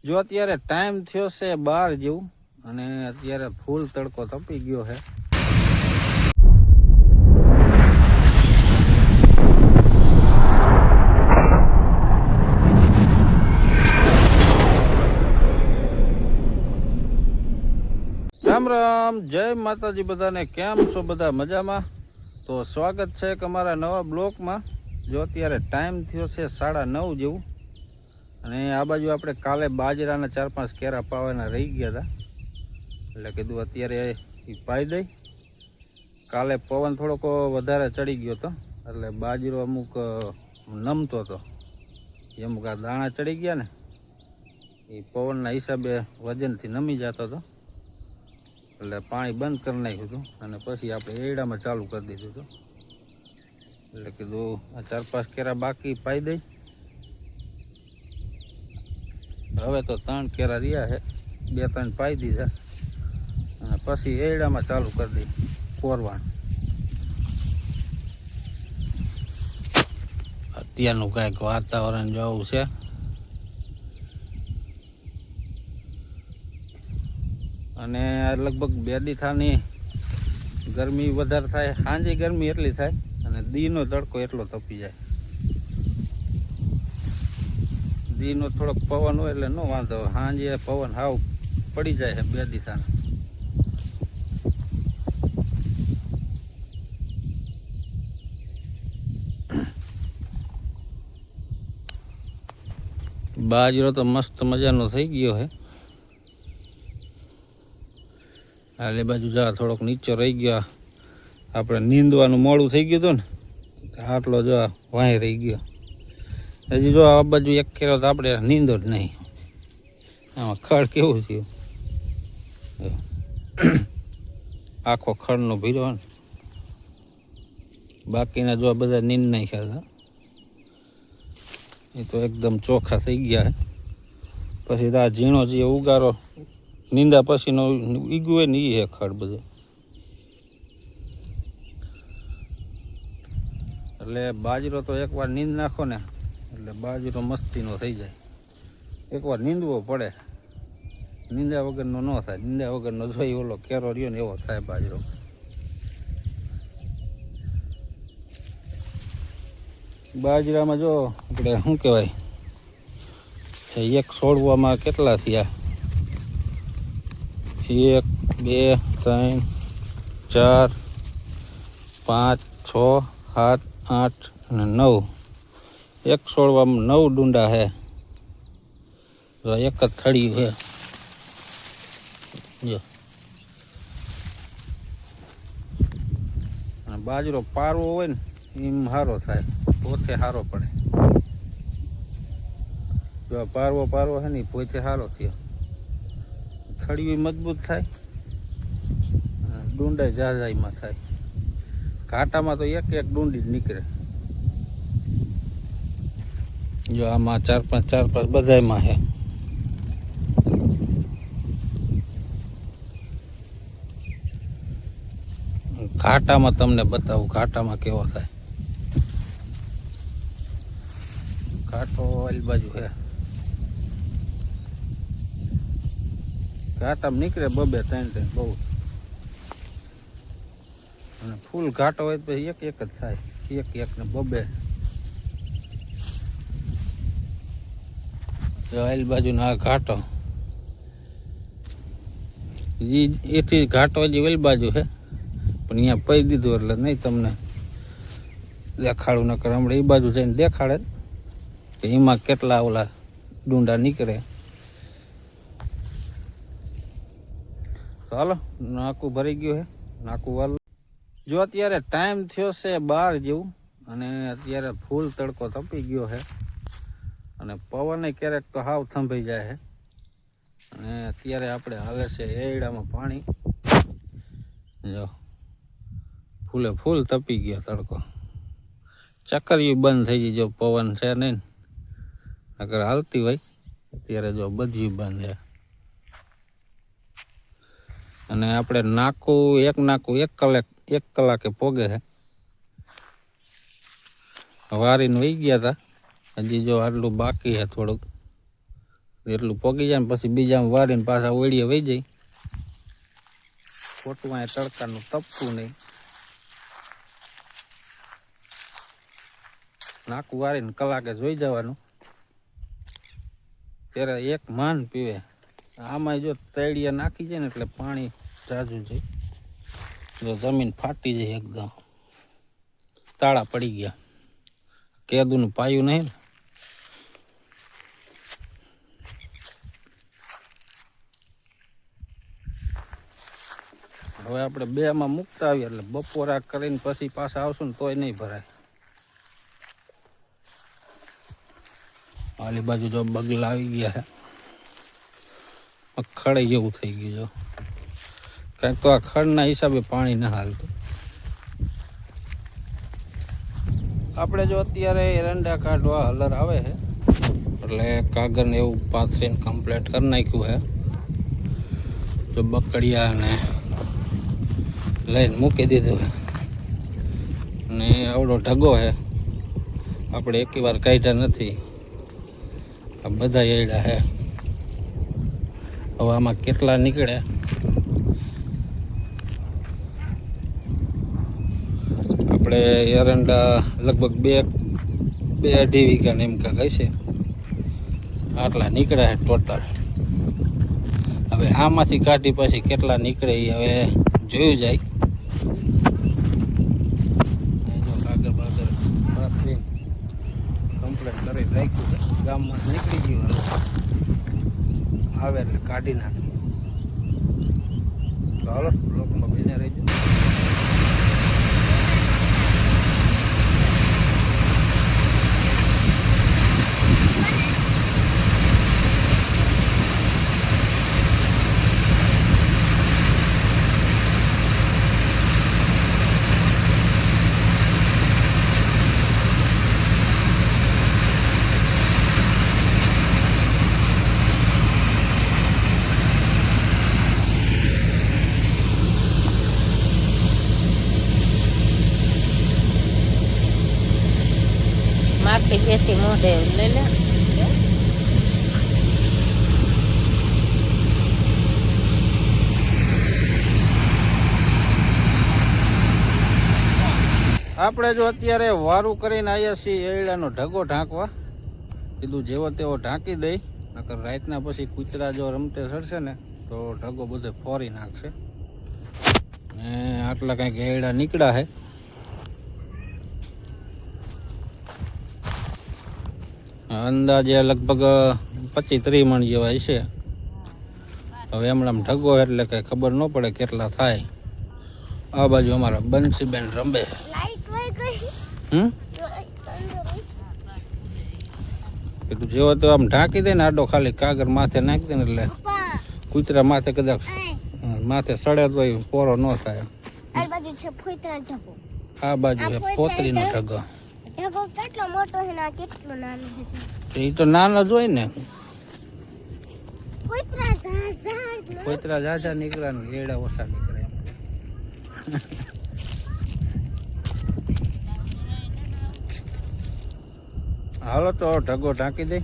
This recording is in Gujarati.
જો અત્યારે ટાઈમ થયો છે 12 જેવું અને અત્યારે ફૂલ તડકો તપી ગયો છે. રામ રામ, જય માતાજી બધાને. કેમ છો બધા? મજામાં? તો સ્વાગત છે એક અમારા નવા બ્લોકમાં. જો અત્યારે ટાઈમ થયો છે 9:30 જેવું અને આ બાજુ આપણે કાલે બાજરાના 4-5 કેરા પાવાના રહી ગયા હતા, એટલે કીધું અત્યારે એ પાઈ દઈ. કાલે પવન થોડોક વધારે ચડી ગયો હતો એટલે બાજરો અમુક નમતો હતો, અમુક આ દાણા ચડી ગયા ને એ પવનના હિસાબે વજનથી નમી જતો હતો, એટલે પાણી બંધ કરી નાખ્યું હતું અને પછી આપણે એડામાં ચાલુ કરી દીધું હતું. એટલે કીધું આ 4-5 કેરા બાકી પાઈ દઈ. હવે તો 3 કેરા રહ્યા છે, 2-3 પાઈ દીધા અને પછી એડામાં ચાલુ કરી દઈ કોરવાનું. અત્યારનું કાંઈક વાતાવરણ જોવું છે. અને લગભગ 2 દી થાની ગરમી વધારે થાય, સાંજે ગરમી એટલી થાય અને દીનો તડકો એટલો તપી જાય. દીનો થોડોક પવન હોય એટલે ન વાંધો, સાંજે પવન હાવ પડી જાય છે 2 દી થાને. બાજરો તો મસ્ત મજાનો થઈ ગયો છે. હાલે બાજુ જા થોડોક નીચો રહી ગયો, આપણે નીંદવાનું મોડું થઈ ગયું હતું ને, આટલો જો વાંય રહી ગયો. હજી જો આ બાજુ 1 કેરો તો આપણે નીંદો જ નહીં. આમાં ખડ કેવું થયું, આખો ખડનો ભીરો ને. બાકીના જો બધા નીંદ નાખ્યા હતા એ તો એકદમ ચોખ્ખા થઈ ગયા. પછી આ ઝીણો જે ઉગારો નીંદા પછીનો ઈગું હોય ને એ હે ખડ બધું. એટલે બાજરો તો એકવાર નીંદ નાખો ને એટલે બાજરો મસ્તીનો થઈ જાય. એકવાર નીંદવો પડે, નીંદા વગરનો ન થાય. નીંદા વગરનો જોઈ ઓલો કેરો રહ્યો ને એવો થાય બાજરો. બાજરામાં જો આપણે શું કહેવાય, એક છોડવામાં કેટલા થયા? 1 2 3 4 5 6 7 8 અને 9. એક છોડવામાં 9 ડુંડા છે. એક જ થળિયું છે જો. બાજરો પારવો હોય ને એમ સારો થાય, પોતે સારો પડે. જો પારવો છે ને પોતે સારો થયો, થળિયું મજબૂત થાય, ડુંડા જાજાઈમાં થાય. ઘાટામાં તો એક ડુંડી જ નીકળે. જો આમાં 4-5 બધામાં છે. ઘાટામાં તમને બતાવું ઘાટામાં કેવો થાય. ઘાટો ઓલી બાજુ છે, ઘાટામાં નીકળે 2-3 બહુ. અને ફૂલ ઘાટો હોય તો એક જ થાય, 1 ને 2. આલી બાજુ ના ઘાટો એથી ઘાટો હજી ઓલી બાજુ છે, પણ અહીંયા પઈ દીધું એટલે નહીં તમને દેખાડું. નકર હમણાં એ બાજુ જઈને દેખાડે કે એમાં કેટલા ઓલા ડુંડા નીકળે. ચાલો, નાકું ભરી ગયું છે, નાકું વાલ. જો અત્યારે ટાઈમ થયો છે 12 જેવું અને અત્યારે ફૂલ તડકો તપી ગયો છે અને પવન ક્યારેક તો હાવ થંભાઈ જાય છે. અને અત્યારે આપણે હાલે છે એડામાં પાણી. જો ફૂલે ફૂલ તપી ગયો તડકો. ચક્કરિયું બંધ થઈ ગઈ, જો પવન છે નહીં, અગર હાલતી હોય. અત્યારે જો બધું બંધ છે. અને આપણે નાકું 1 કલાકે પોગે છે. વારીને વહી ગયા હતા, હજી જો આટલું બાકી છે થોડુંક. એટલું પોગી જાય ને પછી બીજામાં વારીને પાછા ઓળીએ વહી જાય. ખોટું અહીંયા તડકાનું તપતું નહીં. નાકું વારીને કલાકે જોઈ જવાનું ત્યારે એક માન પીવે. આમાં જો તળિયા નાખી જાય ને એટલે પાણી જાજુ છે. જો જમીન ફાટી જાય એકદમ, તાળા પડી ગયા. કેદુનું પાયું નહીં ને. હવે આપણે 2માં મૂકતા આવીએ એટલે બપોરા કરીને પછી પાછા આવશું ને તોય નહીં ભરાય. આલી બાજુ જો બગલા આવી ગયા છે, ખડે જેવું થઈ ગયું. જો કંઈક તો આ ખડના હિસાબે પાણી ના હાલતું. આપણે જો અત્યારે એરંડા કાઢવા હલર આવે છે એટલે કાગળ ને એવું પાથરીને કમ્પ્લીટ કરી નાખ્યું છે. તો બકડિયા ને લઈને મૂકી દીધું છે ને આવડો ઢગો છે. આપણે એક વાર કાઢ્યા નથી, આ બધા એડા છે. હવે આમાં કેટલા નીકળે આપણે એરંડા લગભગ 2-2.5 વીઘા ને એમ કાંક હશે. આટલા નીકળ્યા છે ટોટલ. હવે આમાંથી કાઢી પછી કેટલા નીકળે એ હવે જોયું જાય. કાગળ બાગળ પાથરી કમ્પ્લીટ કરી રાખ્યું છે. ગામમાં નીકળી ગયું, આવે એટલે કાઢી નાખી. ચાલો બ્લોકમાં બેને રહેજો. માટી બેસી મોઢે લઈ લે. આપણે જો અત્યારે વારું કરીને આવ્યા છીએ એડાનો ઢગો ઢાંકવા. કીધું જેવો તેવો ઢાંકી દઈ, નકર રાતના પછી કૂતરા જો રમતે ચડશે ને તો ઢગો બધો ફોરી નાખશે. ને આટલા કંઈક એડા નીકળ્યા છે. અંદાજે લગભગ 25-30 મણ જેવા હશે. હવે હમણાં ઢગો એટલે કઈ ખબર ન પડે કેટલા થાય. આ બાજુ અમારા બંસીબેન રમે. કીધું જેવો તો આમ ઢાંકી દે ને આડો ખાલી કાગળ માથે નાખી દે ને એટલે કૂતરા માથે કદાચ માથે સડે તો પોરો ન થાય. આ બાજુ છે પોતરીનો ઢગો. કેટલો મોટો છે ને કેટલો નાનો છે? એ તો નાનો જ હોય ને. કૂતરા કૂતરા ઝાઝા નીકળ્યા ને એડા ઓછા નીકળે. હાલો તો ઢગો ઢાંકી દે.